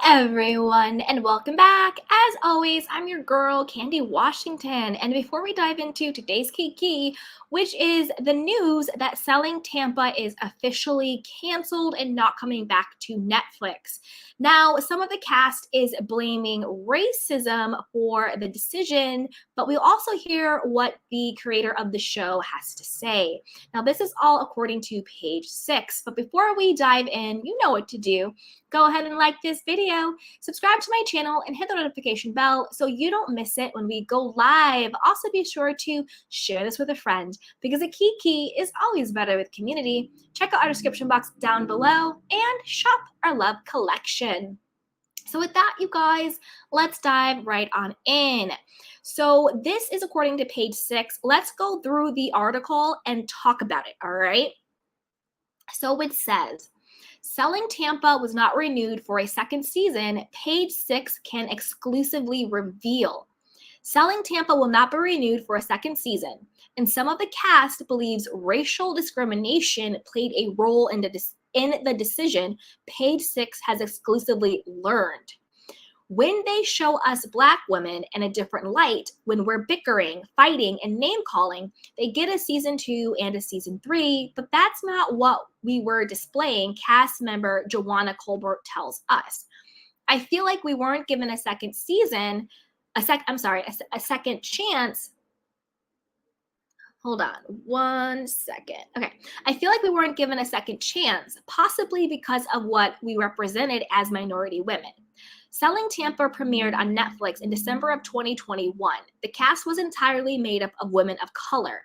everyone, and welcome back. As always, I'm your girl, Candy Washington. And before we dive into today's key, which is the news that Selling Tampa is officially canceled and not coming back to Netflix. Now, some of the cast is blaming racism for the decision, but we'll also hear what the creator of the show has to say. Now, this is all according to page 6. But before we dive in, you know what to do. Go ahead and like this video, subscribe to my channel, and hit the notification bell so you don't miss it when we go live. Also, be sure to share this with a friend because a key is always better with community. Check out our description box down below and shop our love collection. So with that, you guys, let's dive right on in. So this is according to page 6. Let's go through the article and talk about it, all right? So it says, Selling Tampa was not renewed for a second season, page 6 can exclusively reveal. Selling Tampa will not be renewed for a second season, and some of the cast believes racial discrimination played a role in the decision, page 6 has exclusively learned. When they show us Black women in a different light, when we're bickering, fighting, and name calling, they get a season 2 and a season 3, but that's not what we were displaying, cast member Joanna Colbert tells us. I feel like we weren't given a second season, a second chance. Hold on one second. Okay. I feel like we weren't given a second chance, possibly because of what we represented as minority women. Selling Tampa premiered on Netflix in December of 2021. The cast was entirely made up of women of color.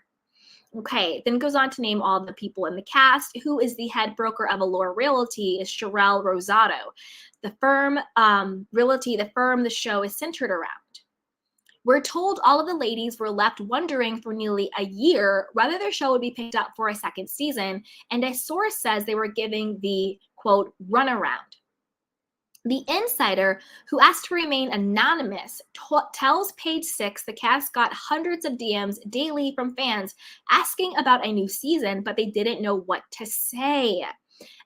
Okay, then goes on to name all the people in the cast. Who is the head broker of Allure Realty is Sherelle Rosado. The firm, the show is centered around. We're told all of the ladies were left wondering for nearly a year whether their show would be picked up for a second season, and a source says they were giving the, quote, runaround. The insider, who asked to remain anonymous, tells page 6 the cast got hundreds of DMs daily from fans asking about a new season, but they didn't know what to say.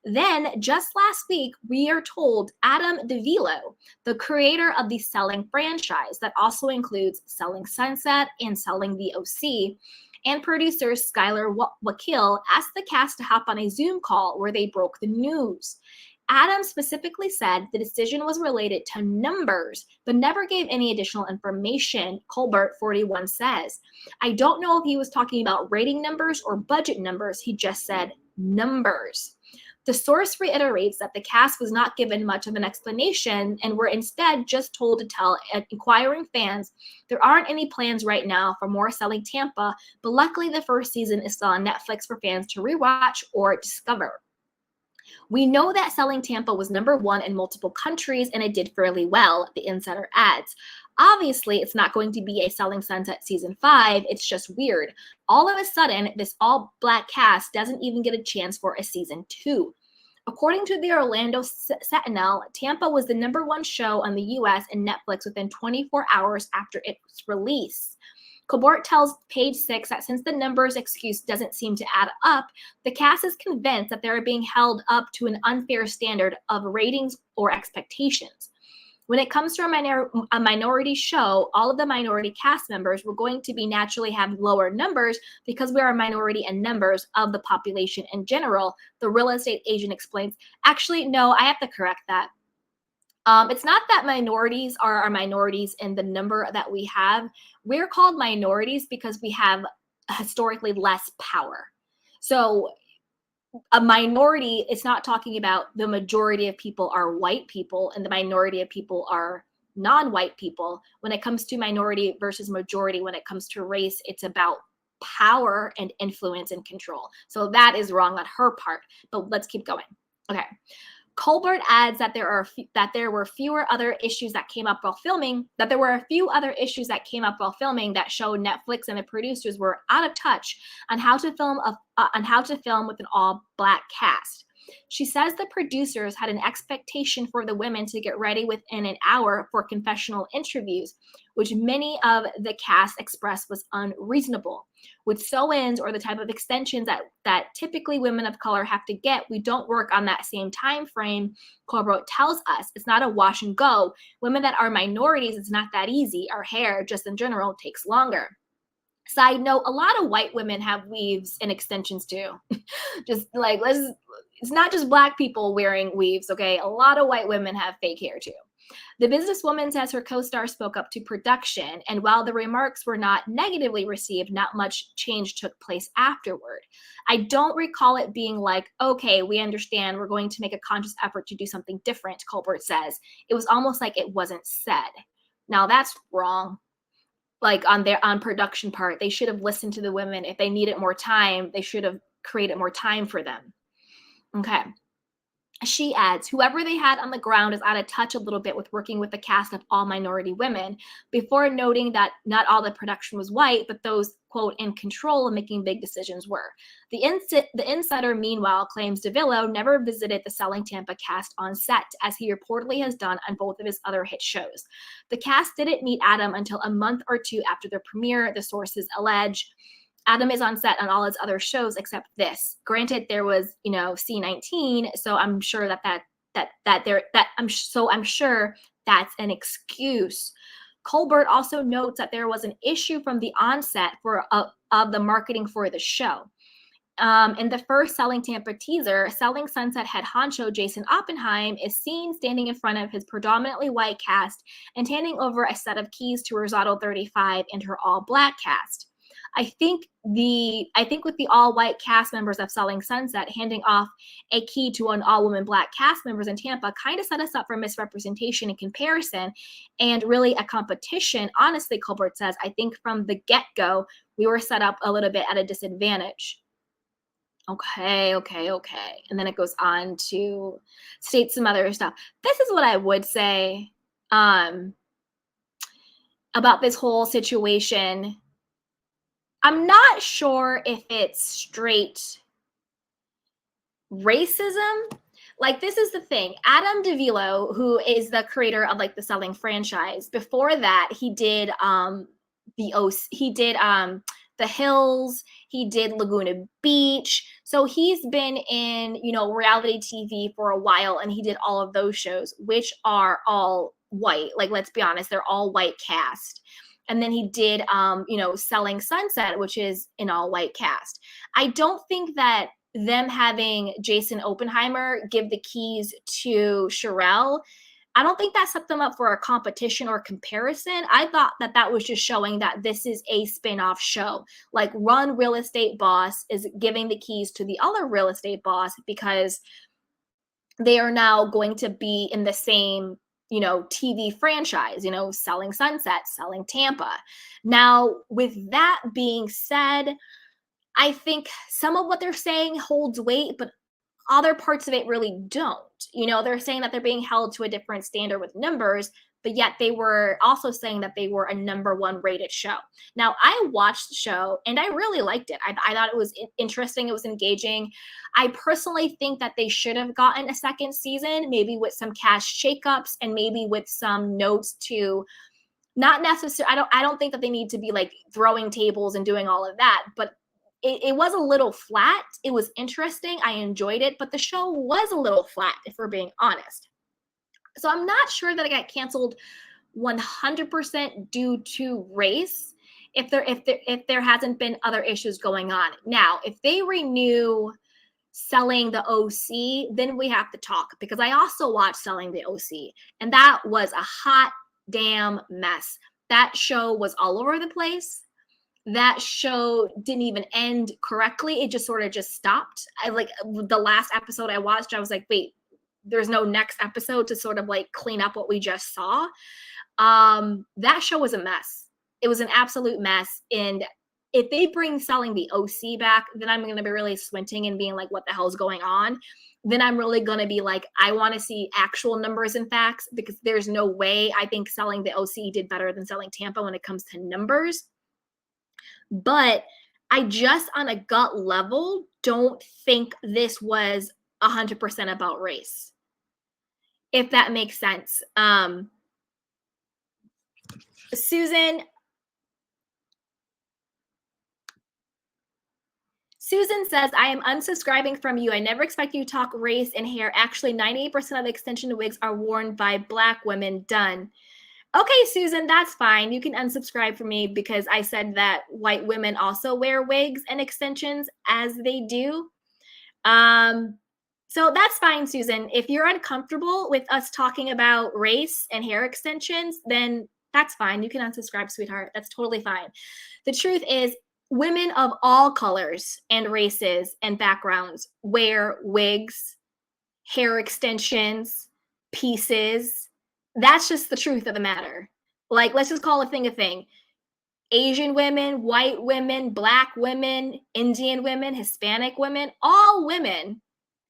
Then, just last week, we are told Adam DeVilo, the creator of the Selling franchise that also includes Selling Sunset and Selling the OC, and producer Skylar Wakil asked the cast to hop on a Zoom call where they broke the news. Adam specifically said the decision was related to numbers, but never gave any additional information, Colbert 41 says. I don't know if he was talking about rating numbers or budget numbers. He just said numbers. The source reiterates that the cast was not given much of an explanation and were instead just told to tell inquiring fans there aren't any plans right now for more Selling Tampa, but luckily the first season is still on Netflix for fans to rewatch or discover. We know that Selling Tampa was #1 in multiple countries and it did fairly well, the insider adds. Obviously, it's not going to be a Selling Sunset season 5. It's just weird. All of a sudden, this all-Black cast doesn't even get a chance for a season 2. According to the Orlando Sentinel, Tampa was the #1 show on the US and Netflix within 24 hours after its release. Colbert tells page 6 that since the numbers excuse doesn't seem to add up, the cast is convinced that they're being held up to an unfair standard of ratings or expectations. When it comes to a minority show, all of the minority cast members were going to be naturally have lower numbers because we are a minority in numbers of the population in general, the real estate agent explains. Actually, no, I have to correct that. It's not that minorities are our minorities in the number that we have. We're called minorities because we have historically less power. So a minority, it's not talking about the majority of people are white people and the minority of people are non-white people. When it comes to minority versus majority, when it comes to race, it's about power and influence and control. So that is wrong on her part, but let's keep going. Okay. Colbert adds that there were fewer other issues that came up while filming, that showed Netflix and the producers were out of touch on how to film with an all-Black cast. She says the producers had an expectation for the women to get ready within an hour for confessional interviews, which many of the cast expressed was unreasonable. With sew-ins or the type of extensions that typically women of color have to get, we don't work on that same time frame. Colbert tells us it's not a wash and go. Women that are minorities, it's not that easy. Our hair, just in general, takes longer. Side note, a lot of white women have weaves and extensions too. Just like, it's not just Black people wearing weaves, okay? A lot of white women have fake hair too. The businesswoman says her co-star spoke up to production, and while the remarks were not negatively received, not much change took place afterward. I don't recall it being like, okay, we understand, we're going to make a conscious effort to do something different, Colbert says. It was almost like it wasn't said. Now that's wrong. Like on production part, they should have listened to the women. If they needed more time, they should have created more time for them. Okay. She adds, whoever they had on the ground is out of touch a little bit with working with a cast of all minority women, before noting that not all the production was white, but those, quote, in control and making big decisions were. The insider, meanwhile, claims DeVillo never visited the Selling Tampa cast on set, as he reportedly has done on both of his other hit shows. The cast didn't meet Adam until a month or two after the premiere, the sources allege. Adam is on set on all his other shows except this. Granted, there was, C-19, so I'm sure I'm sure that's an excuse. Colbert also notes that there was an issue from the onset of the marketing for the show. In the first Selling Tampa teaser, Selling Sunset head honcho Jason Oppenheim is seen standing in front of his predominantly white cast and handing over a set of keys to Rosado 35 and her all-Black cast. I think with the all-white cast members of Selling Sunset handing off a key to an all-woman Black cast members in Tampa kind of set us up for misrepresentation and comparison, and really a competition. Honestly, Colbert says, I think from the get-go, we were set up a little bit at a disadvantage. Okay. And then it goes on to state some other stuff. This is what I would say about this whole situation. I'm not sure if it's straight racism. Like, this is the thing. Adam DeVillo, who is the creator of like the Selling franchise, before that he did The Hills, he did Laguna Beach. So he's been in, reality TV for a while, and he did all of those shows, which are all white. Like, let's be honest, they're all white cast. And then he did, Selling Sunset, which is an all-white cast. I don't think that them having Jason Oppenheimer give the keys to Sherelle, I don't think that set them up for a competition or comparison. I thought that was just showing that this is a spin-off show. Like, one real estate boss is giving the keys to the other real estate boss because they are now going to be in the same TV franchise, Selling Sunset, Selling Tampa. Now, with that being said, I think some of what they're saying holds weight, but other parts of it really don't. They're saying that they're being held to a different standard with numbers, but yet they were also saying that they were a #1 rated show. Now, I watched the show and I really liked it. I thought it was interesting. It was engaging. I personally think that they should have gotten a second season, maybe with some cast shakeups and maybe with some notes to not necessarily, I don't think that they need to be like throwing tables and doing all of that, but it was a little flat. It was interesting. I enjoyed it, but the show was a little flat, if we're being honest. So I'm not sure that it got canceled 100% due to race, if there hasn't been other issues going on. Now, if they renew Selling the OC, then we have to talk, because I also watched Selling the OC, and that was a hot damn mess. That show was all over the place. That show didn't even end correctly. It just sort of just stopped. I like the last episode I watched, I was like, wait, there's no next episode to sort of like clean up what we just saw. That show was a mess. It was an absolute mess. And if they bring Selling the OC back, then I'm going to be really squinting and being like, what the hell is going on? Then I'm really going to be like, I want to see actual numbers and facts, because there's no way I think Selling the OC did better than Selling Tampa when it comes to numbers. But I just, on a gut level, don't think this was 100% about race, if that makes sense. Susan says, I am unsubscribing from you. I never expect you to talk race and hair. Actually, 98% of the extension wigs are worn by Black women. Done. Okay, Susan, that's fine. You can unsubscribe from me because I said that white women also wear wigs and extensions as they do. So that's fine, Susan. If you're uncomfortable with us talking about race and hair extensions, then that's fine. You can unsubscribe, sweetheart. That's totally fine. The truth is, women of all colors and races and backgrounds wear wigs, hair extensions, pieces. That's just the truth of the matter. Like, let's just call a thing a thing. Asian women, white women, Black women, Indian women, Hispanic women, all women,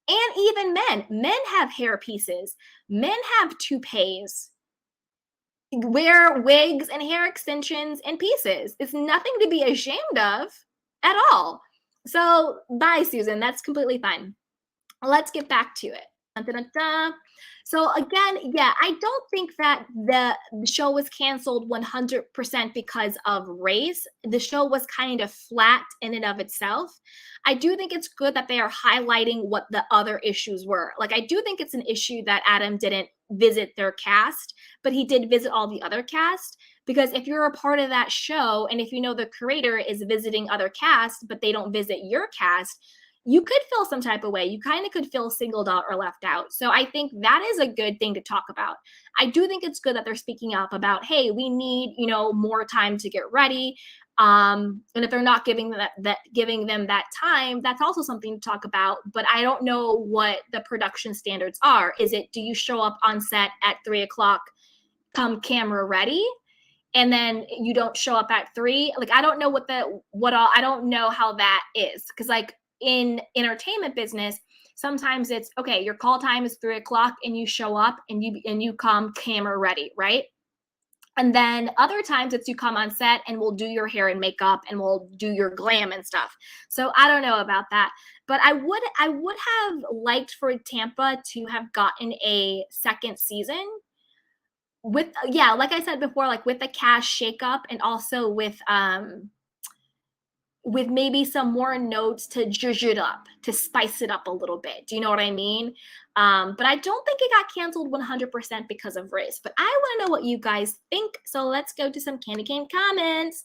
and even men. Men have hair pieces. Men have toupees, wear wigs and hair extensions and pieces. It's nothing to be ashamed of at all. So, bye, Susan. That's completely fine. Let's get back to it. Dun, dun, dun, dun. So again, yeah, I don't think that the show was canceled 100% because of race. The show was kind of flat in and of itself. I do think it's good that they are highlighting what the other issues were. Like, I do think it's an issue that Adam didn't visit their cast, but he did visit all the other cast. Because if you're a part of that show and if you know the creator is visiting other cast, but they don't visit your cast, you could feel some type of way. You kind of could feel singled out or left out. So I think that is a good thing to talk about. I do think it's good that they're speaking up about, hey, we need, more time to get ready. And if they're not giving them that time, that's also something to talk about. But I don't know what the production standards are. Is it, do you show up on set at 3:00, come camera ready? And then you don't show up at 3? Like, I don't know I don't know how that is. Cause like, in entertainment business, sometimes it's okay, your call time is 3:00 and you show up and you come camera ready, right? And then other times it's you come on set and we'll do your hair and makeup and we'll do your glam and stuff. So I don't know about that. But I would have liked for Tampa to have gotten a second season with, yeah, like I said before, like with the cast shakeup and also with maybe some more notes to zhuzh it up, to spice it up a little bit. Do you know what I mean? But I don't think it got canceled 100% because of race. But I want to know what you guys think. So let's go to some Candy Cane comments.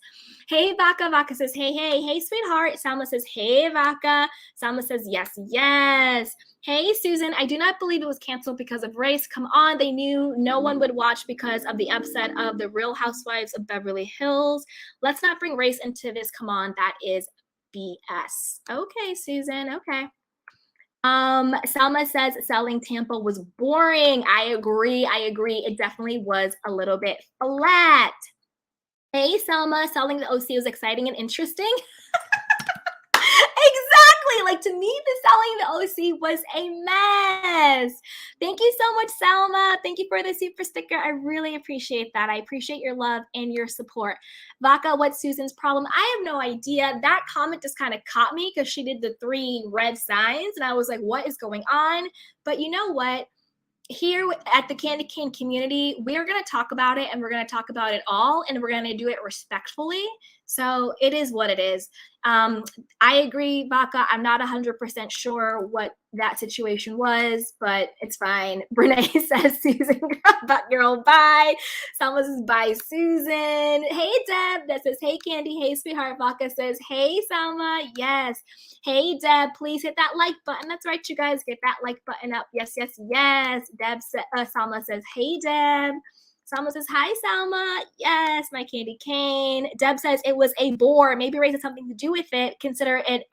Hey, Vaca. Vaca says, hey, hey, hey, sweetheart. Salma says, hey, Vaca. Salma says, yes, yes. Hey, Susan, I do not believe it was canceled because of race. Come on, they knew no one would watch because of the upset of the Real Housewives of Beverly Hills. Let's not bring race into this. Come on, that is BS. Okay, Susan, okay. Selma says selling Tampa was boring. I agree. It definitely was a little bit flat. Hey, Selma, selling the OC was exciting and interesting. Exactly. Like, to me, the selling the OC was a mess. Thank you so much, Salma. Thank you for the super sticker. I really appreciate that. I appreciate your love and your support. Vaca, what's Susan's problem? I have no idea. That comment just kind of caught me because she did the 3 red signs and I was like, what is going on? But you know what? Here at the Candy Cane community, we're going to talk about it and we're going to talk about it all and we're going to do it respectfully. So it is what it is. I agree, Vaca. I'm not 100% sure what that situation was, but it's fine. Brene says, Susan, girl, bye. Salma says, bye, Susan. Hey, Deb. That says, hey, Candy. Hey, sweetheart. Vaca says, hey, Salma. Yes. Hey, Deb, please hit that like button. That's right, you guys. Get that like button up. Yes, yes, yes. Salma says, hey, Deb. Salma says, hi, Salma. Yes, my candy cane. Deb says it was a bore. Maybe race had something to do with it. Consider it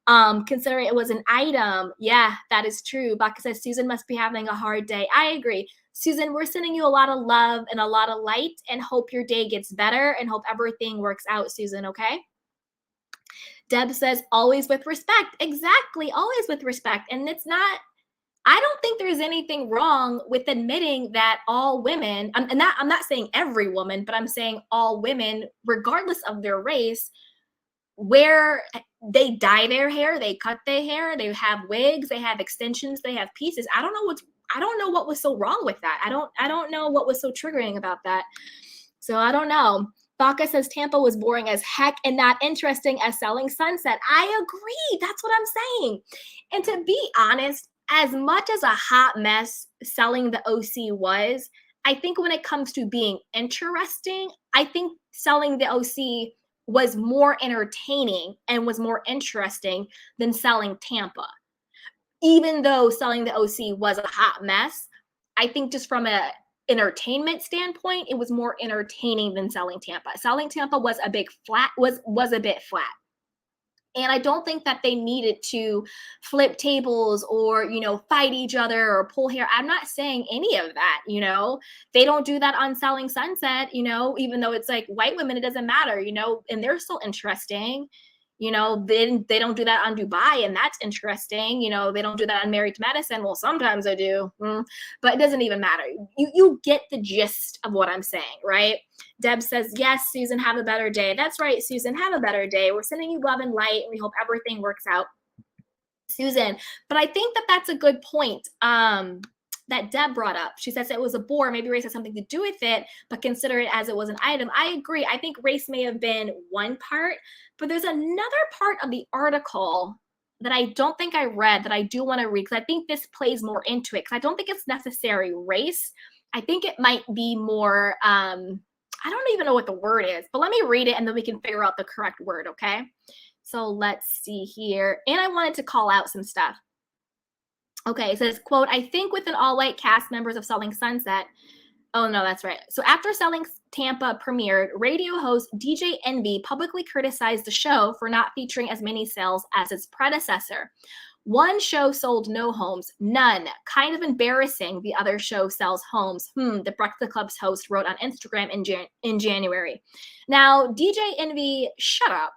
was an item. Yeah, that is true. Baka says, Susan must be having a hard day. I agree. Susan, we're sending you a lot of love and a lot of light and hope your day gets better and hope everything works out, Susan, okay? Deb says, always with respect. Exactly, always with respect. And it's not, I don't think there's anything wrong with admitting that all women, I'm not saying every woman, but I'm saying all women, regardless of their race, wear they dye their hair, they cut their hair, they have wigs, they have extensions, they have pieces. I don't know what was so wrong with that. I don't know what was so triggering about that. So I don't know. Baca says Tampa was boring as heck and not interesting as Selling Sunset. I agree. That's what I'm saying. And to be honest, as much as a hot mess Selling the OC was, I think when it comes to being interesting, I think Selling the OC was more entertaining and was more interesting than Selling Tampa. Even though Selling the OC was a hot mess, I think just from a entertainment standpoint, it was more entertaining than Selling Tampa. Selling Tampa was a bit flat. And I don't think that they needed to flip tables or, fight each other or pull hair. I'm not saying any of that, They don't do that on Selling Sunset, even though it's like white women, it doesn't matter, and they're still interesting. They don't do that on Dubai, and that's interesting. They don't do that on Married to Medicine. Well, sometimes I do, but it doesn't even matter. You get the gist of what I'm saying, right? Deb says, yes, Susan, have a better day. That's right, Susan, have a better day. We're sending you love and light, and we hope everything works out, Susan. But I think that that's a good point. That Deb brought up. She says it was a bore. Maybe race has something to do with it, but consider it as it was an item. I agree. I think race may have been one part, but there's another part of the article that I don't think I read that I do want to read because I think this plays more into it because I don't think it's necessary race. I think it might be more, I don't even know what the word is, but let me read it and then we can figure out the correct word, okay? So let's see here. And I wanted to call out some stuff. Okay, it says, quote, I think with an all-white cast members of Selling Sunset. Oh, no, that's right. So after Selling Tampa premiered, radio host DJ Envy publicly criticized the show for not featuring as many sales as its predecessor. One show sold no homes, none. Kind of embarrassing. The other show sells homes. The Breakfast Club's host wrote on Instagram in January. Now, DJ Envy, shut up.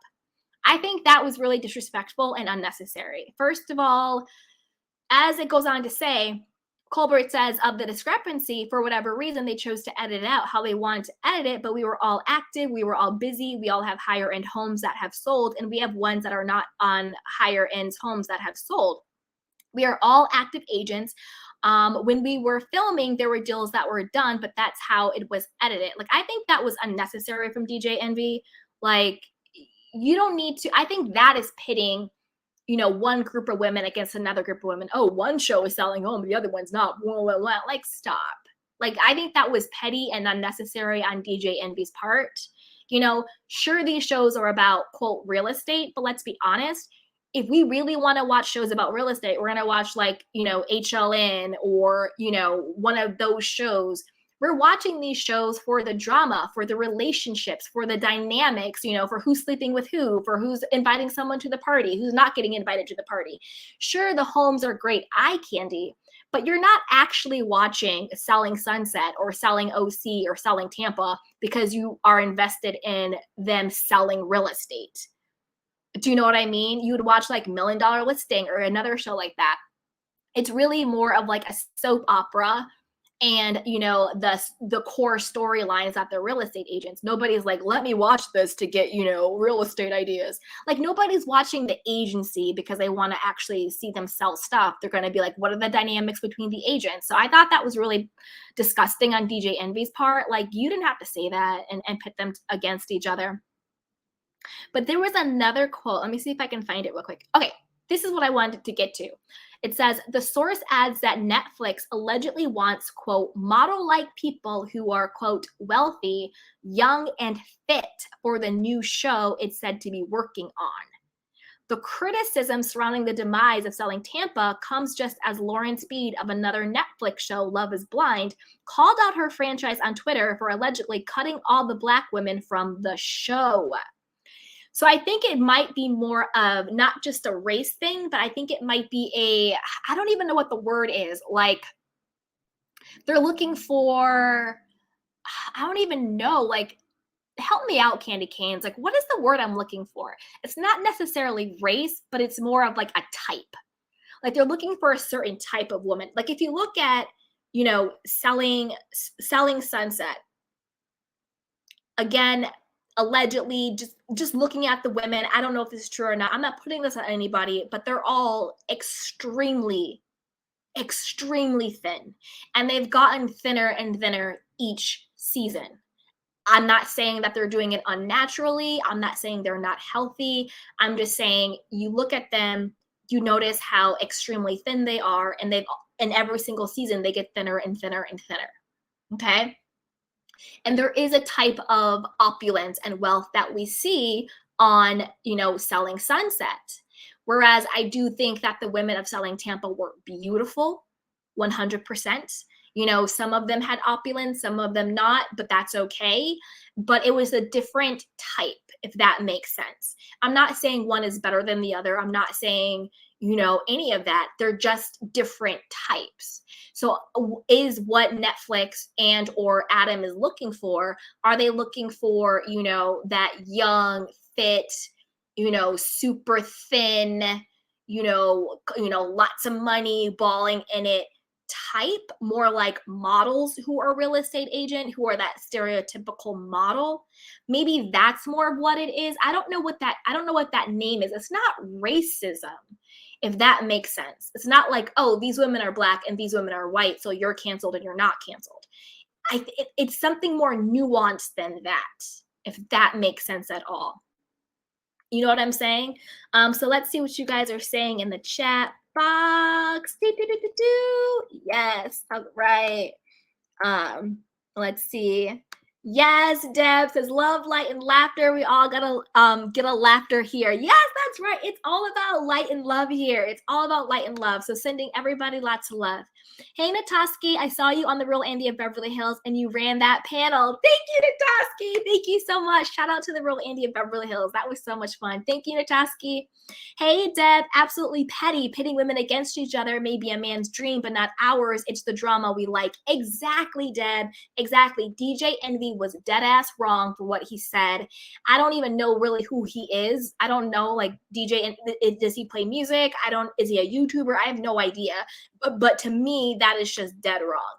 I think that was really disrespectful and unnecessary. First of all, as it goes on to say, Colbert says of the discrepancy, for whatever reason, they chose to edit it out how they wanted to edit it, but we were all active, we were all busy, we all have higher end homes that have sold, and we have ones that are not on higher end homes that have sold. We are all active agents. When we were filming, there were deals that were done, but that's how it was edited. Like, I think that was unnecessary from DJ Envy. Like, you don't need to, I think that is pitting one group of women against another group of women. Oh, one show is selling home, the other one's not. Blah, blah, blah. Like, stop. Like, I think that was petty and unnecessary on DJ Envy's part. Sure, these shows are about, quote, real estate, but let's be honest. If we really want to watch shows about real estate, we're going to watch like, HLN or, one of those shows. We're watching these shows for the drama, for the relationships, for the dynamics, for who's sleeping with who, for who's inviting someone to the party, who's not getting invited to the party. Sure, the homes are great eye candy, but you're not actually watching Selling Sunset or Selling OC or Selling Tampa because you are invested in them selling real estate. Do you know what I mean? You would watch like $1 Million Listing or another show like that. It's really more of like a soap opera. And, the core storyline is that they're real estate agents. Nobody's like, let me watch this to get, real estate ideas. Like, nobody's watching the agency because they want to actually see them sell stuff. They're going to be like, what are the dynamics between the agents? So I thought that was really disgusting on DJ Envy's part. Like, you didn't have to say that and pit them against each other. But there was another quote. Let me see if I can find it real quick. Okay, this is what I wanted to get to. It says, the source adds that Netflix allegedly wants, quote, model-like people who are, quote, wealthy, young, and fit for the new show it's said to be working on. The criticism surrounding the demise of Selling Tampa comes just as Lauren Speed of another Netflix show, Love is Blind, called out her franchise on Twitter for allegedly cutting all the Black women from the show. So I think it might be more of not just a race thing, but I think it might be I don't even know what the word is. Like, they're looking for, I don't even know, like, help me out, Candy Canes. Like, what is the word I'm looking for? It's not necessarily race, but it's more of like a type. Like, they're looking for a certain type of woman. Like, if you look at, Selling Sunset, again, allegedly, just looking at the women, I don't know if this is true or not. I'm not putting this on anybody, but they're all extremely thin, and they've gotten thinner and thinner each season. I'm not saying that they're doing it unnaturally. I'm not saying they're not healthy. I'm just saying you look at them, you notice how extremely thin they are, and they've in every single season they get thinner and thinner and thinner. Okay? And there is a type of opulence and wealth that we see on, Selling Sunset. Whereas I do think that the women of Selling Tampa were beautiful, 100%. Some of them had opulence, some of them not, but that's okay. But it was a different type, if that makes sense. I'm not saying one is better than the other. I'm not saying, any of that. They're just different types. So is what Netflix and or Adam is looking for, are they looking for, that young, fit, super thin, lots of money, balling in it type, more like models who are real estate agent, who are that stereotypical model? Maybe that's more of what it is. I don't know what that name is. It's not racism, if that makes sense. It's not like, oh, these women are black and these women are white, so you're canceled and you're not canceled. It's something more nuanced than that, if that makes sense at all. You know what I'm saying? So let's see what you guys are saying in the chat box. Yes, all right. Let's see. Yes, Deb says love, light, and laughter. We all gotta get a laughter here. Yes, that's right. It's all about light and love here. It's all about light and love. So sending everybody lots of love. Hey, Natoski, I saw you on The Real Andy of Beverly Hills and you ran that panel. Thank you, Natoski. Thank you so much. Shout out to The Real Andy of Beverly Hills. That was so much fun. Thank you, Natoski. Hey, Deb, absolutely petty. Pitting women against each other may be a man's dream, but not ours. It's the drama we like. Exactly, Deb. Exactly. DJ Envy was dead ass wrong for what he said. I don't even know really who he is. I don't know, like, DJ, does he play music? Is he a YouTuber? I have no idea. But to me, that is just dead wrong.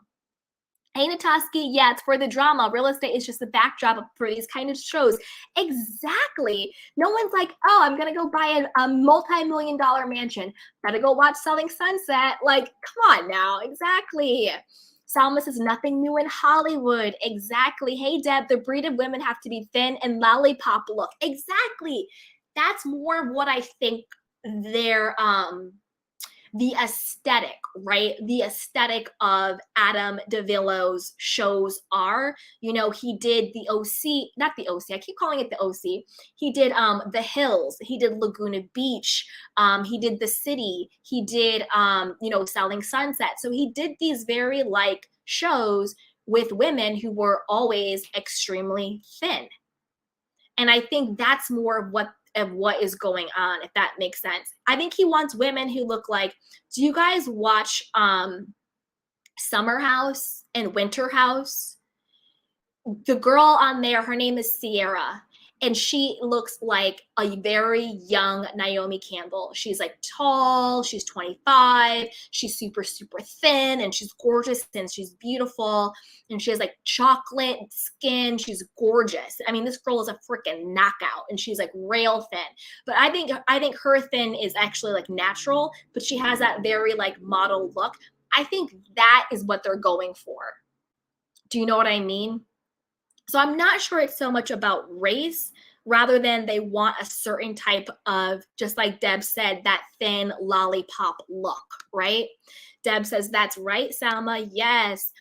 Hey, Natoski, yeah, it's for the drama. Real estate is just the backdrop for these kind of shows. Exactly. No one's like, oh, I'm going to go buy a multi-million-dollar mansion. Better go watch Selling Sunset. Like, come on now. Exactly. Salma says, nothing new in Hollywood. Exactly. Hey, Deb, the breed of women have to be thin and lollipop look. Exactly. That's more of what I think their the aesthetic, right? The aesthetic of Adam DeVillo's shows are. He did the OC, not the OC, I keep calling it the OC. He did The Hills, he did Laguna Beach, he did The City, he did Selling Sunset. So he did these very like shows with women who were always extremely thin. And I think that's more of what is going on, if that makes sense. I think he wants women who look like, do you guys watch Summer House and Winter House? The girl on there, her name is Sierra, and she looks like a very young Naomi Campbell. She's like tall, she's 25, she's super, super thin, and she's gorgeous, and she's beautiful, and she has like chocolate skin. She's gorgeous. I mean, this girl is a freaking knockout, and she's like rail thin. But I think her thin is actually like natural, but she has that very like model look. I think that is what they're going for. Do you know what I mean? So I'm not sure it's so much about race, rather than they want a certain type of, just like Deb said, that thin lollipop look, right? Deb says, that's right, Salma. Yes.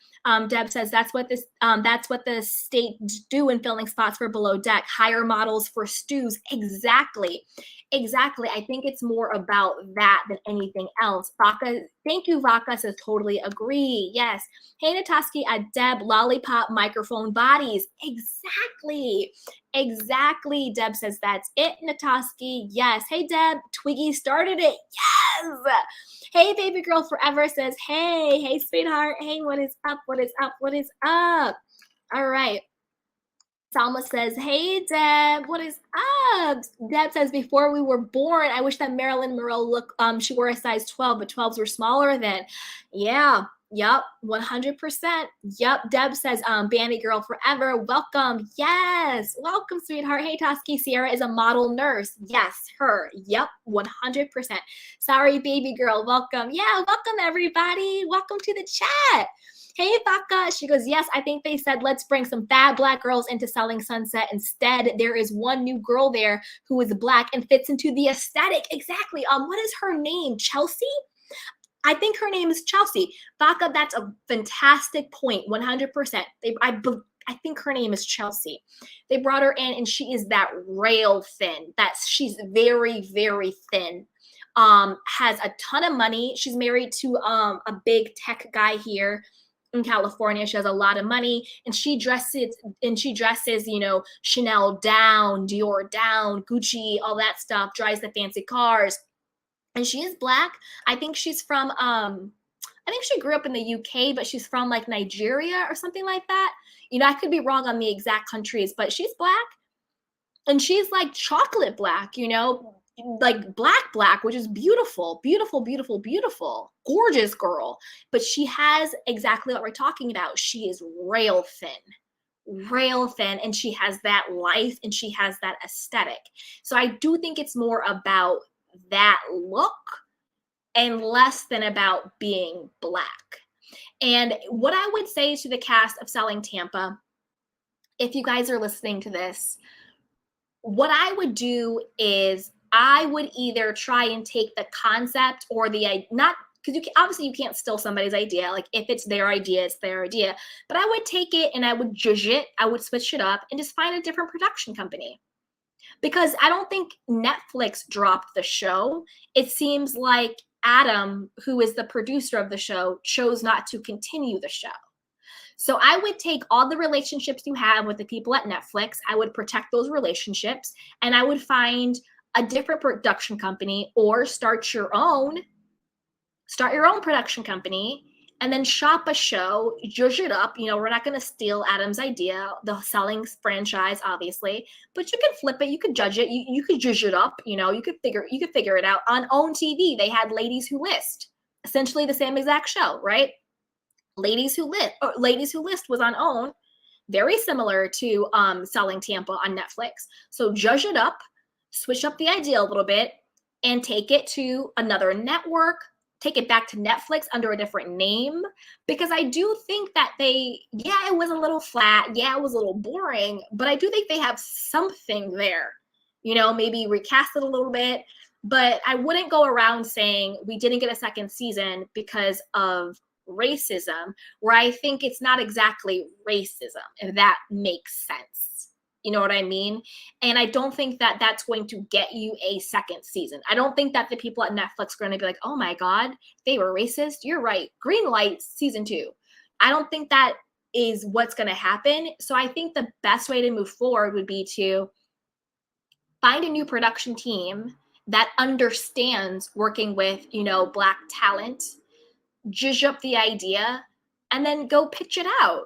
Deb says that's what the state do in filming spots for Below Deck. Hire models for stews. Exactly. I think it's more about that than anything else. Vaka, thank you, Vaka says totally agree. Yes. Hey, Natoski, Deb, lollipop microphone bodies. Exactly. Deb says that's it, Natoski. Yes. Hey, Deb, Twiggy started it. Yes. Hey, baby girl forever says, hey, sweetheart. Hey, what is up? All right. Salma says, hey, Deb, what is up? Deb says, before we were born, I wish that Marilyn Monroe she wore a size 12, but 12s were smaller then. Yeah, Yup, 100%. Yup. Deb says, Bambi girl forever. Welcome. Yes. Welcome, sweetheart. Hey, Toski. Sierra is a model nurse. Yes, her. Yup, 100%. Sorry, baby girl. Welcome. Yeah, welcome, everybody. Welcome to the chat. Hey, Baka. She goes, yes, I think they said, let's bring some fat black girls into Selling Sunset. Instead, there is one new girl there who is black and fits into the aesthetic. Exactly. What is her name? Chelsea? I think her name is Chelsea. Baka, that's a fantastic point. 100%. I think her name is Chelsea. They brought her in and she is that rail thin. She's very, very thin. Has a ton of money. She's married to a big tech guy here in California. She has a lot of money and she dresses, Chanel down, Dior down, Gucci, all that stuff, drives the fancy cars. And she is black. I think she's from I think she grew up in the UK, but she's from like Nigeria or something like that. I could be wrong on the exact countries, but she's black. And she's like chocolate black, like black, which is beautiful, beautiful, beautiful, beautiful, gorgeous girl. But she has exactly what we're talking about. She is rail thin, and she has that life and she has that aesthetic. So I do think it's more about that look and less than about being black. And what I would say to the cast of Selling Tampa, if you guys are listening to this, what I would do is I would either try and take the concept or not, because obviously you can't steal somebody's idea. Like if it's their idea, it's their idea. But I would take it and I would judge it. I would switch it up and just find a different production company. Because I don't think Netflix dropped the show. It seems like Adam, who is the producer of the show, chose not to continue the show. So I would take all the relationships you have with the people at Netflix, I would protect those relationships, and I would find a different production company or start your own production company and then shop a show, judge it up. We're not going to steal Adam's idea, the Selling franchise, obviously, but you can flip it. You could judge it. You could judge it up. You could figure it out. On OWN TV, they had Ladies Who List, essentially the same exact show, right? Ladies Who List was on OWN, very similar to Selling Tampa on Netflix. So judge it up, switch up the idea a little bit, and take it to another network. Take it back to Netflix under a different name, because I do think that it was a little flat. Yeah, it was a little boring, but I do think they have something there. Maybe recast it a little bit, but I wouldn't go around saying we didn't get a second season because of racism, where I think it's not exactly racism, if that makes sense. You know what I mean? And I don't think that that's going to get you a second season. I don't think that the people at Netflix are going to be like, oh my God, they were racist. You're right. Green light season 2. I don't think that is what's going to happen. So I think the best way to move forward would be to find a new production team that understands working with, Black talent, judge up the idea, and then go pitch it out.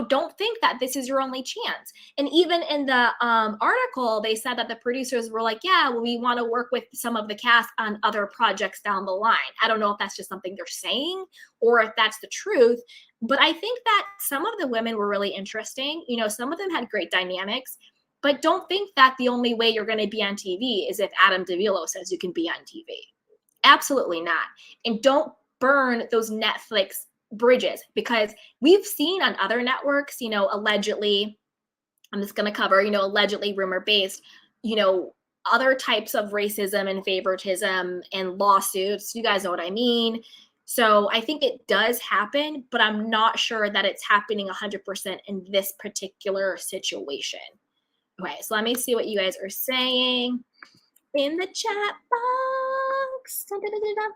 Don't think that this is your only chance. And even in the article, they said that the producers were like, yeah, well, we want to work with some of the cast on other projects down the line. I don't know if that's just something they're saying or if that's the truth, but I think that some of the women were really interesting. Some of them had great dynamics, but don't think that the only way you're going to be on TV is if Adam DeVilo says you can be on TV. Absolutely not. And don't burn those Netflix bridges, because we've seen on other networks, allegedly, I'm just going to cover, allegedly rumor based, other types of racism and favoritism and lawsuits. You guys know what I mean? So I think it does happen, but I'm not sure that it's happening 100% in this particular situation. Okay, so let me see what you guys are saying in the chat box. Da-da-da-da-da.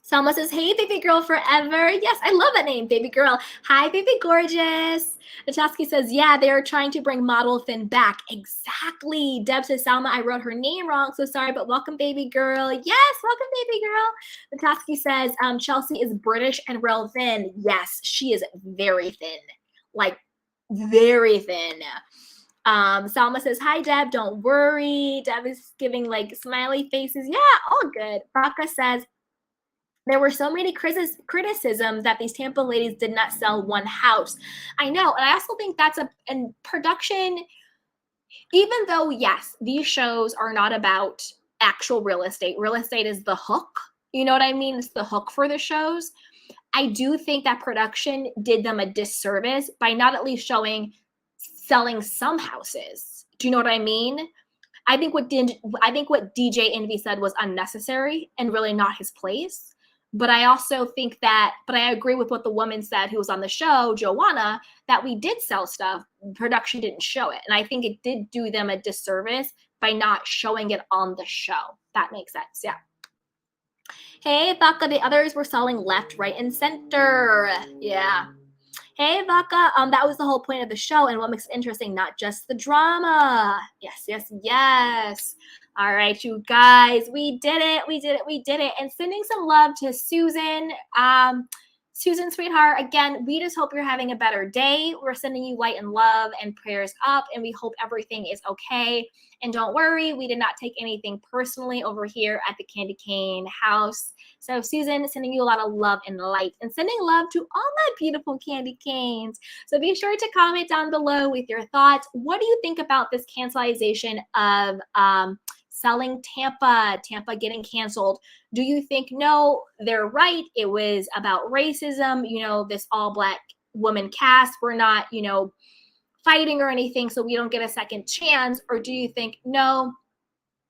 Selma says, hey, baby girl forever. Yes, I love that name, baby girl. Hi, baby gorgeous. Nachaski says, yeah, they're trying to bring model thin back. Exactly. Deb says, Selma, I wrote her name wrong, so sorry, but welcome, baby girl. Yes, welcome, baby girl. Nachaski says, Chelsea is British and real thin. Yes, she is very thin. Like, very thin. Salma says, hi, Deb, don't worry. Deb is giving, like, smiley faces. Yeah, all good. Baka says, There were so many criticisms that these Tampa ladies did not sell one house. I know, and I also think that's in production, even though, yes, these shows are not about actual real estate. Real estate is the hook. You know what I mean? It's the hook for the shows. I do think that production did them a disservice by not at least selling some houses. Do you know what I mean? I think what DJ Envy said was unnecessary and really not his place. But I also think but I agree with what the woman said who was on the show, Joanna, that we did sell stuff. Production didn't show it. And I think it did do them a disservice by not showing it on the show. That makes sense. Yeah. Hey, Vaka, the others were selling left, right, and center. Yeah. Hey, Vaka, that was the whole point of the show and what makes it interesting, not just the drama. Yes, yes, yes. All right, you guys, we did it. We did it. We did it. And sending some love to Susan. Susan, sweetheart, again, we just hope you're having a better day. We're sending you light and love and prayers up, and we hope everything is okay. And don't worry, we did not take anything personally over here at the Candy Cane house. So Susan, sending you a lot of love and light, and sending love to all my beautiful candy canes. So be sure to comment down below with your thoughts. What do you think about this cancelization of selling Tampa getting canceled? Do you think, no, they're right, it was about racism, this all Black woman cast, we're not, fighting or anything, so we don't get a second chance? Or do you think, no,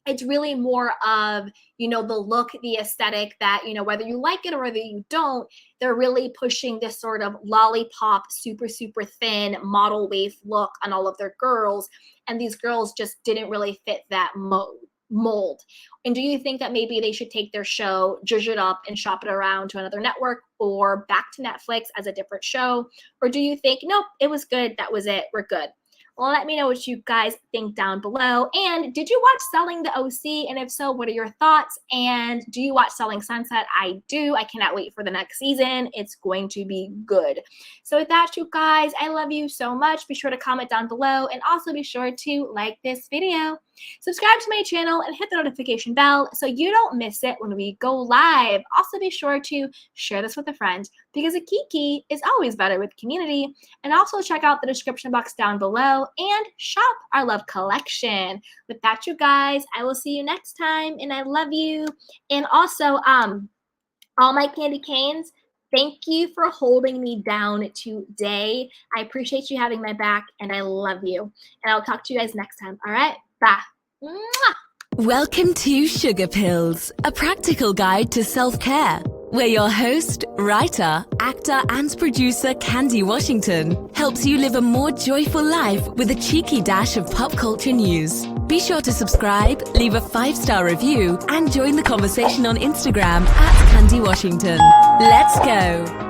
it's really more of, the look, the aesthetic, that, whether you like it or whether you don't, they're really pushing this sort of lollipop, super, super thin model waif look on all of their girls, and these girls just didn't really fit that mold? And do you think that maybe they should take their show, zhuzh it up, and shop it around to another network or back to Netflix as a different show? Or do you think, nope, it was good, that was it, we're good? Well, let me know what you guys think down below. And did you watch Selling the OC? And if so, what are your thoughts? And do you watch Selling Sunset? I do. I cannot wait for the next season. It's going to be good. So with that, you guys, I love you so much. Be sure to comment down below, and also be sure to like this video. Subscribe to my channel and hit the notification bell so you don't miss it when we go live. Also, be sure to share this with a friend, because a kiki is always better with community. And also check out the description box down below and shop our love collection. With that, you guys, I will see you next time, and I love you. And also, all my candy canes, thank you for holding me down today. I appreciate you having my back, and I love you. And I'll talk to you guys next time. All right? Bye. Mwah! Welcome to Sugar Pills, a practical guide to self-care, where your host, writer, actor, and producer Candy Washington helps you live a more joyful life with a cheeky dash of pop culture news. Be sure to subscribe, leave a 5-star review, and join the conversation on Instagram at Candy Washington. Let's go!